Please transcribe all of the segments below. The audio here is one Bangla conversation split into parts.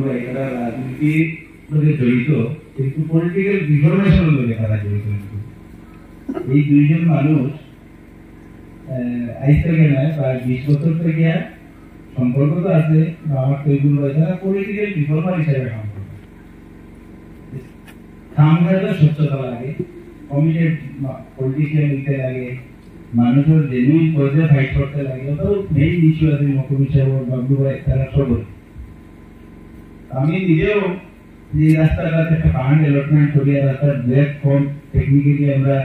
বন্ধুরা এরা রাজনীতির মধ্যে জড়িত, কিন্তু পলিটিক্যাল রিফরমেশনের মধ্যে তারা জড়িত। এই দুইজন মানুষ আজ থেকে নয়, প্রায় 20 বছর থেকে সম্পর্ক তো আছে, আমার তো এগুলো রয়েছে না, পলিটিক্যাল রিফর্মার হিসেবে কাম করে। কাম করে স্বচ্ছতা লাগে, কমিটেড পলিটিশিয়ান নিতে লাগে, মানুষের জেনুইন পর্যায়ে ফাইট করতে লাগে। তো মেইন ইস্যু আছে মহকুমা সাহেব বাবু ভাই তারা সবই। আমি নিজেও যে রাস্তাটাতে একটা ফান্ড অ্যালটমেন্ট করি, রাস্তার ব্ল্যাক ফর্ম টেকনিক্যালি আমরা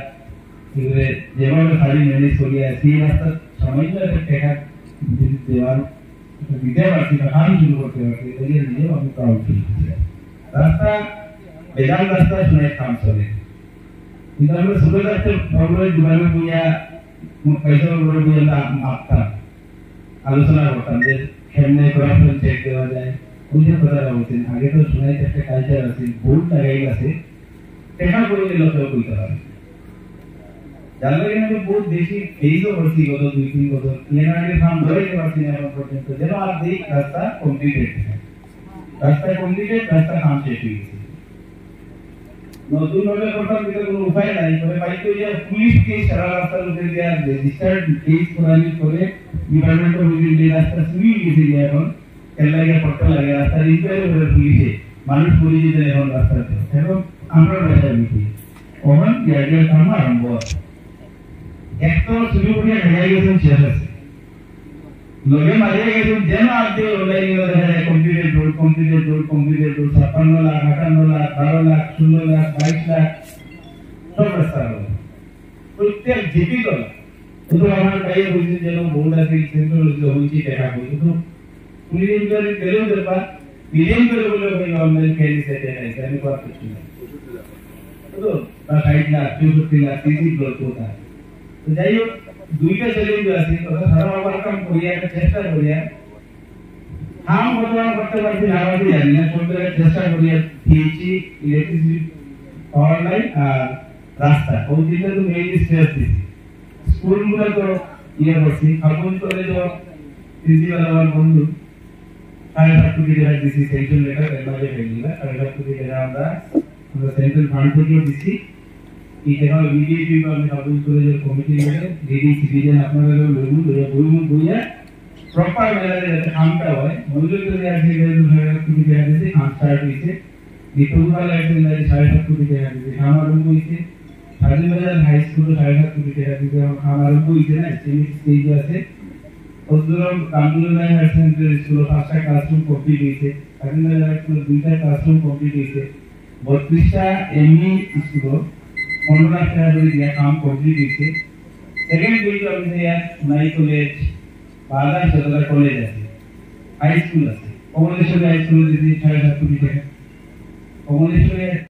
যেভাবে খালি ম্যানেজ করি, সেই রাস্তার সামান্য একটা টাকা দেওয়ার দিতে পারছি না, কাম শুরু করতে পারছি, এদিকে নিজেও আমি প্রাউড ফিল করছি। রাস্তা বেদাল রাস্তা শুনে কাম চলে, কিন্তু আমরা ছোট রাস্তার প্রবলেম দুবারে বইয়া পয়সা বড় বইয়া মাপতাম, আলোচনা করতাম যে কেমনে করাপশন চেক দেওয়া যায়, ওই যে কথাটা বলছেন। আগে তো শোনাই একটা কালচার আছে, ভোট লাগাই আছে, টাকা করে দিলে কেউ কইতে পারে। যার লাগে আমি বহুত বেশি ফেইজও করছি গত 2-3 বছর, এনআরডি ফার্ম ধরে পারছি না এখন পর্যন্ত, যেন আর দিক রাস্তা কমপ্লিটেড, রাস্তা কমপ্লিটেড, রাস্তা কাম শেষ হয়ে গেছে। নতুন ভাবে করতাম, কিন্তু কোনো উপায় নাই, পরে পাইতো যে পুলিশকে সারা রাস্তার উপরে দেওয়া রেজিস্টার্ড কেস করানি করে ডিপার্টমেন্ট অফ রিভিউ রাস্তা শুরু গেছে। এখন এর লাগে করতে লাগে রাস্তা ইনকোয়ারি করে পুলিশে মানুষ বলি দিতে এখন রাস্তাতে, এখন আমরা বাসা দিচ্ছি ওখান ইয়ার্ডের কাম আরম্ভ। একটা শুরু করে হারিয়ে গেছেন, শেষ আছে লগে মারিয়ে গেছেন, যেন আজকে অনলাইনে দেখা যায় computer road, computer road, computer road 56 lakh, 58 lakh, 12 lakh, 16 lakh, 22 lakh সব রাস্তা হলো প্রত্যেক জিপি দল। কিন্তু আমার ভাইয়ে বলছেন যেন বোর্ড আছে, সেন্ট্রাল হয়েছে দেখা বই, কিন্তু পুলিশ ইনকোয়ারি গেলেও ব্যাপার বিলিয়ন করে বলে ওই গভর্নমেন্ট খেয়ে দিতে চাইছে, আমি করার কিছু না তো 60 লাখ, 64 লাখ সিসি ব্লক কোথায়। তো যাই হোক, দুইটা চ্যালেঞ্জ আছে, ওটা সারা আমার কাম করিয়া একটা চেষ্টা করিয়া কাম করতে পারছি না, আমি জানি না, সরকারের চেষ্টা করিয়া দিয়েছি ইলেকট্রিসিটি পাওয়ার লাইন আর রাস্তা, ওই দিনটা তো মেইন স্ট্রেস দিচ্ছি। স্কুলগুলো তো ইয়ে করছি, খাবুন কলেজ প্রিন্সিপাল আমার বন্ধু 7.5 কোটি টাকা দিচ্ছি, সেন্ট্রাল লেটার এলাকায় ফেলি না, 7.5 কোটি টাকা আমরা সেন্ট্রাল ফান্ড থেকেও দিচ্ছি। এই টাকা বিজেপি বা আমি খাবুন কলেজের কমিটি মিলে লেডি সিটিজেন আপনারা লইবুন, বইয়া প্রপার মেলারে যাতে কামটা হয়। মজুরি করে আসছে 7.5 কোটি টাকা দিয়েছে, কাম স্টার্ট হয়েছে। নিপুণকাল একদিন 7.5 কোটি টাকা দিয়েছে, কাম আরম্ভ হয়েছে। স্বাধীনবাজার হাই স্কুলে 7.5 কোটি টাকা দিয়েছে, কাম আরম্ভ হয়েছে না, স্টেজে আছে। অদ্দুরম কামরুল্লাহ হায়ার সেকেন্ডারি স্কুল 5টা ক্লাসরুম কমপ্লিট হয়েছে, স্বাধীনবাজার স্কুলে 2টা ক্লাসরুম কমপ্লিট হয়েছে, 32টা এমই স্কুল 15 লাখ টাকা করে দিয়ে কাম কমপ্লিট হয়েছে। সেকেন্ড ফেজ অফিসে নাই কলেজ, বাগা সদর কলেজ আছে, হাই স্কুল আছে, কমলেশ্বরী হাই স্কুলে দিদি 7.5 কোটি টাকা, কমলেশ্বরী